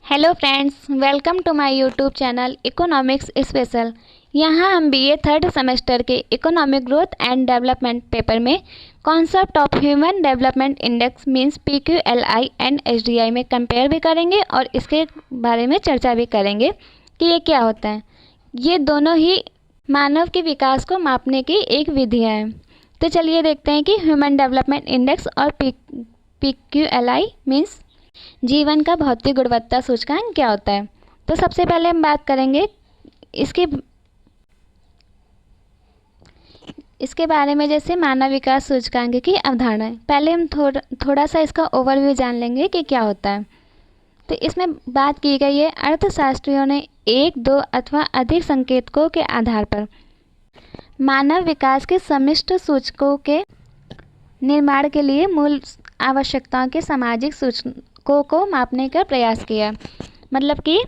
Hello friends, welcome to my YouTube channel economics special. यहाँ हम BA third semester के economic growth and development paper में concept of human development index means PQLI and HDI में compare भी करेंगे और इसके बारे में चर्चा भी करेंगे कि ये क्या होता है। ये दोनों ही मानव के विकास को मापने की एक विधियाँ हैं। तो चलिए देखते हैं कि ह्यूमन डेवलपमेंट इंडेक्स और PQLI मीन्स जीवन का भौतिक गुणवत्ता सूचकांक क्या होता है। तो सबसे पहले हम बात करेंगे इसके बारे में, जैसे मानव विकास सूचकांक की अवधारणा है। पहले हम थोड़ा सा इसका ओवरव्यू जान लेंगे कि क्या होता है। तो इसमें बात की गई है, अर्थशास्त्रियों ने एक, दो अथवा अधिक संकेतकों के आधार पर मानव विकास के समष्टि सूचकों के निर्माण के लिए मूल आवश्यकताओं के सामाजिक सूचकों को मापने का प्रयास किया। मतलब कि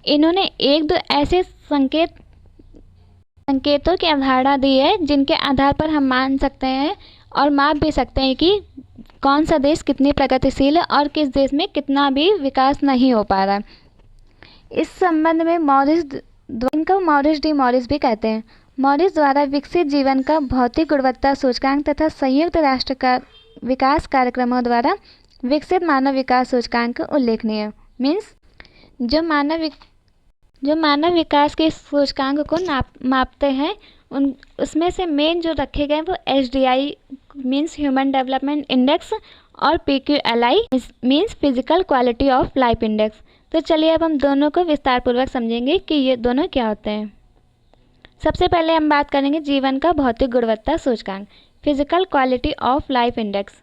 इन्होंने एक दो ऐसे संकेतों की अवधारणा दी है जिनके आधार पर हम मान सकते हैं और माप भी सकते हैं कि कौन सा देश कितनी प्रगतिशील है और किस देश में कितना भी विकास नहीं हो पा रहा। इस संबंध में इनको मॉरिस डी मॉरिस भी कहते हैं। मॉरिस द्वारा विकसित जीवन का भौतिक गुणवत्ता सूचकांक तथा संयुक्त राष्ट्र का विकास कार्यक्रमों द्वारा विकसित मानव विकास सूचकांक उल्लेखनीय। मीन्स जो मानव विकास के सूचकांक को मापते हैं उसमें से मेन जो रखे गए वो HDI means human development index और PQLI means physical quality of life index. तो चलिए अब हम दोनों को विस्तार पूर्वक समझेंगे कि ये दोनों क्या होते हैं। सबसे पहले हम बात करेंगे जीवन का भौतिक गुणवत्ता सूचकांक, physical quality of life index.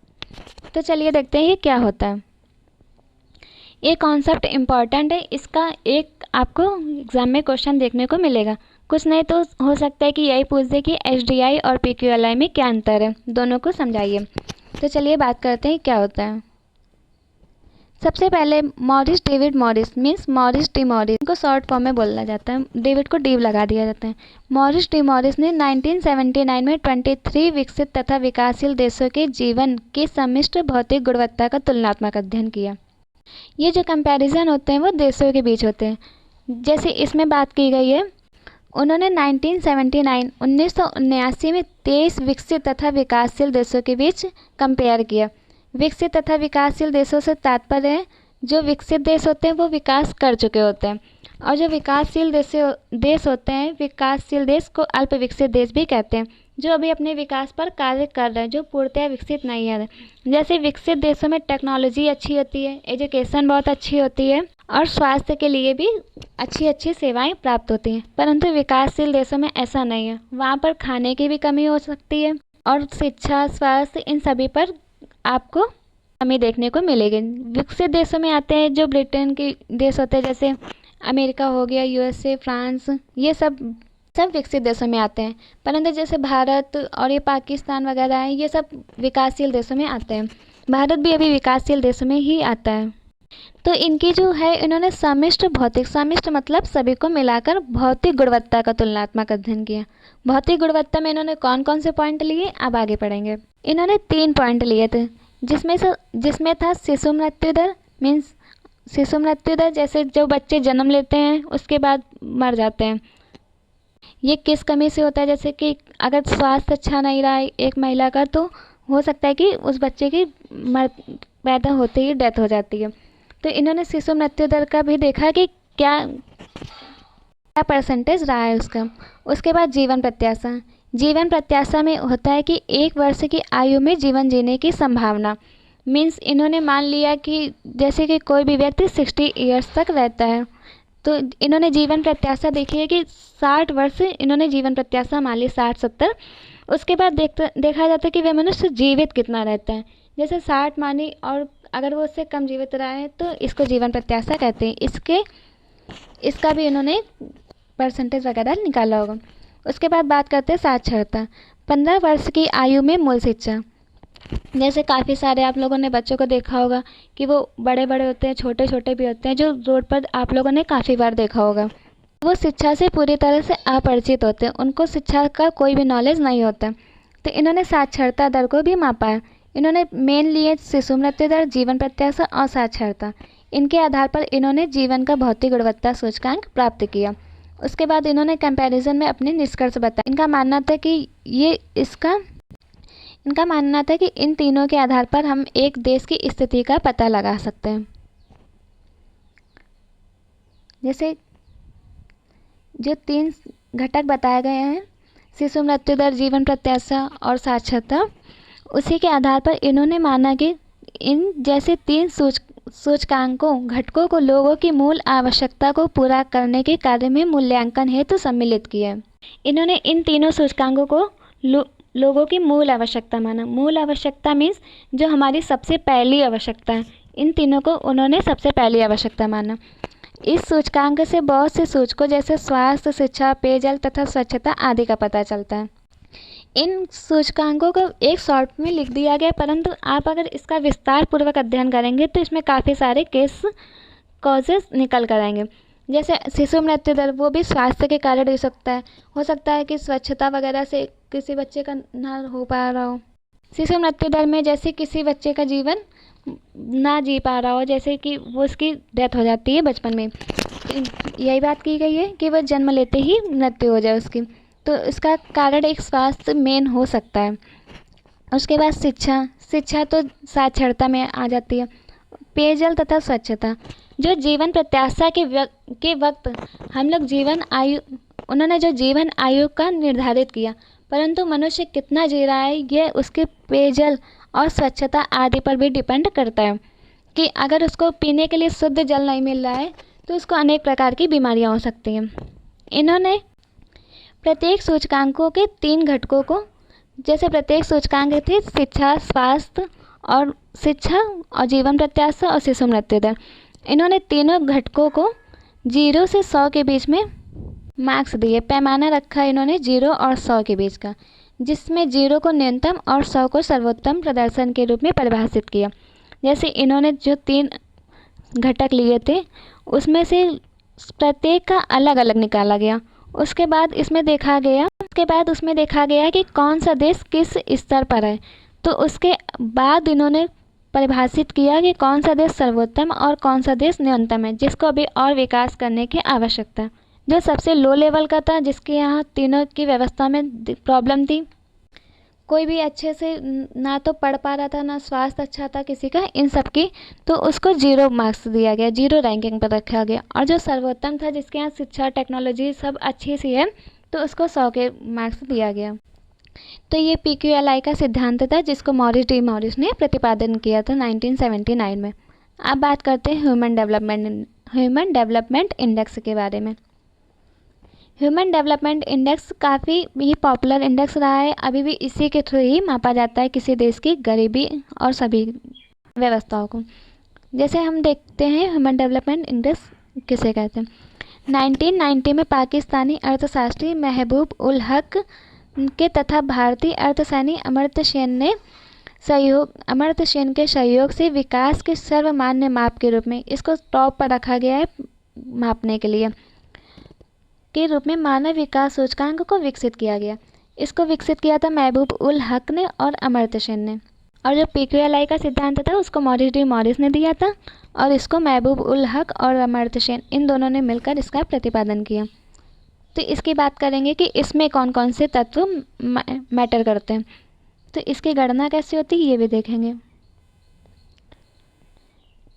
तो चलिए देखते हैं ये क्या होता है। ये कॉन्सेप्ट इम्पॉर्टेंट है, इसका एक आपको एग्जाम में क्वेश्चन देखने को मिलेगा। कुछ नहीं तो हो सकता है कि यही पूछ दे कि HDI और PQLI में क्या अंतर है, दोनों को समझाइए। तो चलिए बात करते हैं क्या होता है। सबसे पहले Morris David Morris means Morris D Morris, इनको शॉर्ट फॉर्म में बोला जाता है, डेविड को डी लगा दिया जाता है। मॉरिस डी मॉरिस ने 1979 में 23 विकसित तथा विकासशील देशों के जीवन की सम्मिश्र भौतिक गुणवत्ता का तुलनात्मक अध्ययन किया। ये जो कंपैरिजन होते हैं वो देशों के बीच होते हैं। जैसे इसमें बात की गई है, उन्होंने 1979 में 23 विकसित तथा विकासशील देशों के बीच कंपेयर किया। विकसित तथा विकासशील देशों से तात्पर्य है जो विकसित देश होते हैं वो विकास कर चुके होते हैं, और जो विकासशील देश होते हैं, विकासशील देश को अल्प विकसित देश भी कहते हैं, जो अभी अपने विकास पर कार्य कर रहे हैं, जो पूर्णतः विकसित नहीं है। जैसे विकसित देशों में टेक्नोलॉजी अच्छी होती है, एजुकेशन बहुत अच्छी होती है और स्वास्थ्य के लिए भी अच्छी अच्छी सेवाएं प्राप्त होती हैं, परंतु विकासशील देशों में ऐसा नहीं है। वहाँ पर खाने की भी कमी हो सकती है और शिक्षा, स्वास्थ्य, इन सभी पर आपको कमी देखने को मिलेगी। विकसित देशों में आते हैं जो ब्रिटेन के देश होते हैं, जैसे अमेरिका हो गया, USA, फ्रांस, ये सब विकसित देशों में आते हैं। परंतु जैसे भारत और ये पाकिस्तान वगैरह है, ये सब विकासशील देशों में आते हैं। भारत भी अभी विकासशील देशों में ही आता है। तो इनकी जो है, इन्होंने सम्मिश्र मतलब सभी को मिलाकर भौतिक गुणवत्ता का तुलनात्मक अध्ययन किया। भौतिक गुणवत्ता में इन्होंने कौन कौन से पॉइंट लिए, अब आगे पढ़ेंगे। इन्होंने 3 पॉइंट लिए थे, जिसमें था शिशु मृत्यु दर मीन्स शिशु मृत्यु दर, जैसे जो बच्चे जन्म लेते हैं उसके बाद मर जाते हैं, ये किस कमी से होता है। जैसे कि अगर स्वास्थ्य अच्छा नहीं रहा है एक महिला का, तो हो सकता है कि उस बच्चे की पैदा होते ही डेथ हो जाती है। तो इन्होंने शिशु मृत्यु दर का भी देखा कि क्या परसेंटेज रहा है उसका। उसके बाद जीवन प्रत्याशा में होता है कि 1 वर्ष की आयु में जीवन जीने की संभावना। मीन्स इन्होंने मान लिया कि जैसे कि कोई भी व्यक्ति 60 ईयर्स तक रहता है, तो इन्होंने जीवन प्रत्याशा देखी है कि 60 वर्ष इन्होंने जीवन प्रत्याशा मान ली, 60-70। उसके बाद देखा जाता है कि वह मनुष्य जीवित कितना रहता है। जैसे 60 मानी और अगर वो उससे कम जीवित रहा है तो इसको जीवन प्रत्याशा कहते हैं। इसका भी इन्होंने परसेंटेज वगैरह निकाला होगा। उसके बाद बात करते हैं साक्षरता। 15 वर्ष की आयु में मूल शिक्षा। जैसे काफ़ी सारे आप लोगों ने बच्चों को देखा होगा कि वो बड़े बड़े होते हैं, छोटे छोटे भी होते हैं, जो रोड पर आप लोगों ने काफ़ी बार देखा होगा। वो शिक्षा से पूरी तरह से अपरिचित होते हैं, उनको शिक्षा का कोई भी नॉलेज नहीं होता। तो इन्होंने साक्षरता दर को भी मापा है। इन्होंने मेन लिए शिशु मृत्यु दर, जीवन प्रत्याशा और साक्षरता। इनके आधार पर इन्होंने जीवन का भौतिक गुणवत्ता सूचकांक प्राप्त किया। उसके बाद इन्होंने कंपैरिजन में अपने निष्कर्ष बताए। इनका मानना था कि इन तीनों के आधार पर हम एक देश की स्थिति का पता लगा सकते हैं। जैसे जो 3 घटक बताए गए हैं, शिशु मृत्यु दर, जीवन प्रत्याशा और साक्षरता, उसी के आधार पर इन्होंने माना कि इन जैसे 3 सूचकांकों घटकों को लोगों की मूल आवश्यकता को पूरा करने के कार्य में मूल्यांकन हेतु सम्मिलित किया है। इन्होंने इन तीनों सूचकांकों को लोगों की मूल आवश्यकता माना। मूल आवश्यकता मीन्स जो हमारी सबसे पहली आवश्यकता है, इन तीनों को उन्होंने सबसे पहली आवश्यकता माना। इस सूचकांक से बहुत से सूचकों जैसे स्वास्थ्य, शिक्षा, पेयजल तथा स्वच्छता आदि का पता चलता है। इन सूचकांकों को एक शॉर्ट में लिख दिया गया, परंतु आप अगर इसका विस्तार पूर्वक अध्ययन करेंगे तो इसमें काफ़ी सारे कॉजेस निकल कर आएंगे। जैसे शिशु मृत्यु दर, वो भी स्वास्थ्य के कारण हो सकता है कि स्वच्छता वगैरह से किसी बच्चे का ना हो पा रहा हो। शिशु मृत्यु दर में जैसे किसी बच्चे का जीवन ना जी पा रहा हो, जैसे कि वो उसकी डेथ हो जाती है बचपन में, यही बात की गई है कि वह जन्म लेते ही मृत्यु हो जाए उसकी, तो इसका कारण एक स्वास्थ्य मेन हो सकता है। उसके बाद शिक्षा तो साक्षरता में आ जाती है। पेयजल तथा स्वच्छता, जो जीवन प्रत्याशा के वक्त हम लोग उन्होंने जो जीवन आयु का निर्धारित किया, परंतु मनुष्य कितना जी रहा है ये उसके पेयजल और स्वच्छता आदि पर भी डिपेंड करता है, कि अगर उसको पीने के लिए शुद्ध जल नहीं मिल रहा है तो उसको अनेक प्रकार की बीमारियां हो सकती हैं। इन्होंने प्रत्येक सूचकांकों के 3 घटकों को, जैसे प्रत्येक सूचकांक थे शिक्षा, स्वास्थ्य और जीवन प्रत्याशा और शिशु मृत्यु दर, इन्होंने तीनों घटकों को 0 से 100 के बीच में मार्क्स दिए। पैमाना रखा इन्होंने 0 और 100 के बीच का, जिसमें 0 को न्यूनतम और 100 को सर्वोत्तम प्रदर्शन के रूप में परिभाषित किया। जैसे इन्होंने जो 3 घटक लिए थे उसमें से प्रत्येक का अलग अलग निकाला गया। उसके बाद उसमें देखा गया कि कौन सा देश किस स्तर पर है, तो उसके बाद इन्होंने परिभाषित किया कि कौन सा देश सर्वोत्तम और कौन सा देश न्यूनतम है, जिसको अभी और विकास करने की आवश्यकता है। जो सबसे लो लेवल का था, जिसके यहाँ तीनों की व्यवस्था में प्रॉब्लम थी, कोई भी अच्छे से ना तो पढ़ पा रहा था, ना स्वास्थ्य अच्छा था किसी का, इन सब की, तो उसको 0 मार्क्स दिया गया, 0 रैंकिंग पर रखा गया। और जो सर्वोत्तम था, जिसके यहाँ शिक्षा, टेक्नोलॉजी सब अच्छी सी है, तो उसको 100 के मार्क्स दिया गया। तो ये PQLI का सिद्धांत था, जिसको मॉरिस डी मॉरिस ने प्रतिपादन किया था 1979 में। अब बात करते हैं ह्यूमन डेवलपमेंट इंडेक्स के बारे में। ह्यूमन डेवलपमेंट इंडेक्स काफ़ी ही पॉपुलर इंडेक्स रहा है, अभी भी इसी के थ्रू ही मापा जाता है किसी देश की गरीबी और सभी व्यवस्थाओं को। जैसे हम देखते हैं ह्यूमन डेवलपमेंट इंडेक्स किसे कहते हैं। 1990 में पाकिस्तानी अर्थशास्त्री महबूब उल हक के तथा भारतीय अर्थशास्त्री अमर्त्य सेन के सहयोग से विकास के सर्वमान्य माप के रूप में इसको टॉप पर रखा गया है, मापने के लिए के रूप में मानव विकास सूचकांक को विकसित किया गया। इसको विकसित किया था महबूब उल हक ने और अमर्त्य सेन ने, और जो PQLI का सिद्धांत था उसको मॉरिस डी मॉरिस ने दिया था, और इसको महबूब उल हक और अमर्त्य सेन इन दोनों ने मिलकर इसका प्रतिपादन किया। तो इसकी बात करेंगे कि इसमें कौन कौन से तत्व मैटर करते हैं, तो इसकी गणना कैसे होती है ये भी देखेंगे।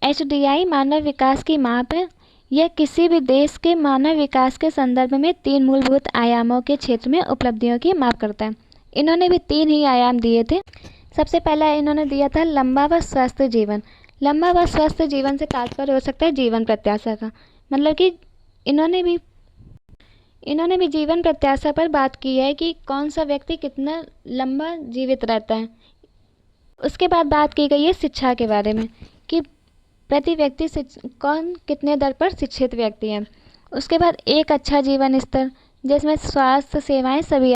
HDI मानव विकास की माप है। यह किसी भी देश के मानव विकास के संदर्भ में 3 मूलभूत आयामों के क्षेत्र में उपलब्धियों की माप करता है। इन्होंने भी 3 ही आयाम दिए थे। सबसे पहला इन्होंने दिया था लंबा व स्वस्थ जीवन। लंबा व स्वस्थ जीवन से तात्पर्य हो सकता है जीवन प्रत्याशा का, मतलब कि इन्होंने भी जीवन प्रत्याशा पर बात की है कि कौन सा व्यक्ति कितना लंबा जीवित रहता है। उसके बाद बात की गई है शिक्षा के बारे में, कि प्रति व्यक्ति कौन कितने दर पर शिक्षित व्यक्ति है। उसके बाद एक अच्छा जीवन स्तर, जिसमें स्वास्थ्य सेवाएं सभी।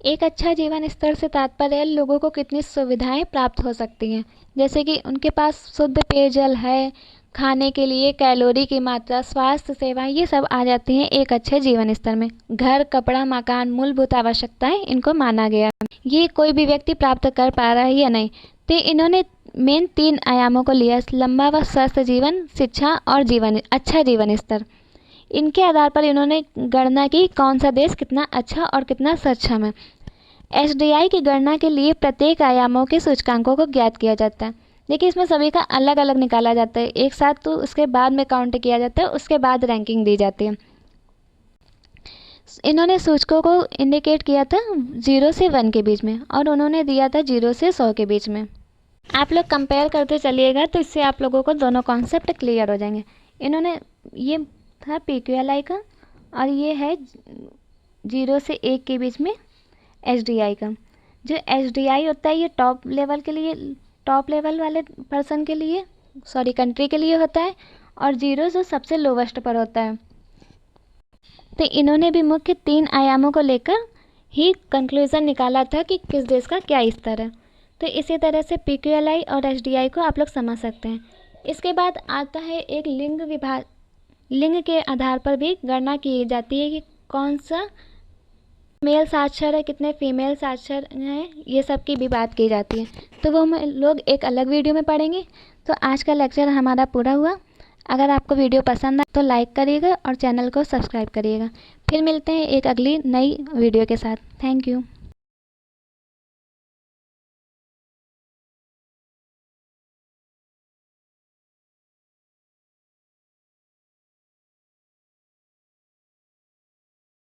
एक अच्छा जीवन स्तर से तात्पर्य है लोगों को कितनी सुविधाएं प्राप्त हो सकती हैं, जैसे कि उनके पास शुद्ध पेयजल है, खाने के लिए कैलोरी की मात्रा, स्वास्थ्य सेवाएं, ये सब आ जाती हैं एक अच्छे जीवन स्तर में। घर, कपड़ा, मकान, मूलभूत आवश्यकताएं इनको माना गया है। ये कोई भी व्यक्ति प्राप्त कर पा रहा है या नहीं, तो इन्होंने मेन 3 आयामों को लिया, लंबा व स्वस्थ जीवन, शिक्षा और अच्छा जीवन स्तर। इनके आधार पर इन्होंने गणना की कौन सा देश कितना अच्छा और कितना सक्षम है। एसडीआई की गणना के लिए प्रत्येक आयामों के सूचकांकों को ज्ञात किया जाता है। देखिए इसमें सभी का अलग अलग निकाला जाता है, एक साथ तो उसके बाद में काउंट किया जाता है, उसके बाद रैंकिंग दी जाती है। इन्होंने सूचकों को इंडिकेट किया था 0 से 1 के बीच में, और उन्होंने दिया था 0 से 100 के बीच में। आप लोग कंपेयर करते चलिएगा तो इससे आप लोगों को दोनों कॉन्सेप्ट क्लियर हो जाएंगे। इन्होंने ये था पीक्यूएलआई का, और ये है 0 से 1 के बीच में एसडीआई का। जो एसडीआई होता है ये टॉप लेवल वाले पर्सन के लिए, कंट्री के लिए होता है, और 0 जो सबसे लोवेस्ट पर होता है। तो इन्होंने भी मुख्य 3 आयामों को लेकर ही कंक्लूज़न निकाला था कि किस देश का क्या स्तर है। तो इसी तरह से पीक्यूएलआई और एसडीआई को आप लोग समझ सकते हैं। इसके बाद आता है एक लिंग के आधार पर भी गणना की जाती है कि कौन सा मेल साक्षर है, कितने फीमेल साक्षर हैं, ये सब की भी बात की जाती है। तो वो हम लोग एक अलग वीडियो में पढ़ेंगे। तो आज का लेक्चर हमारा पूरा हुआ। अगर आपको वीडियो पसंद आए तो लाइक करिएगा और चैनल को सब्सक्राइब करिएगा। फिर मिलते हैं एक अगली नई वीडियो के साथ। Thank you.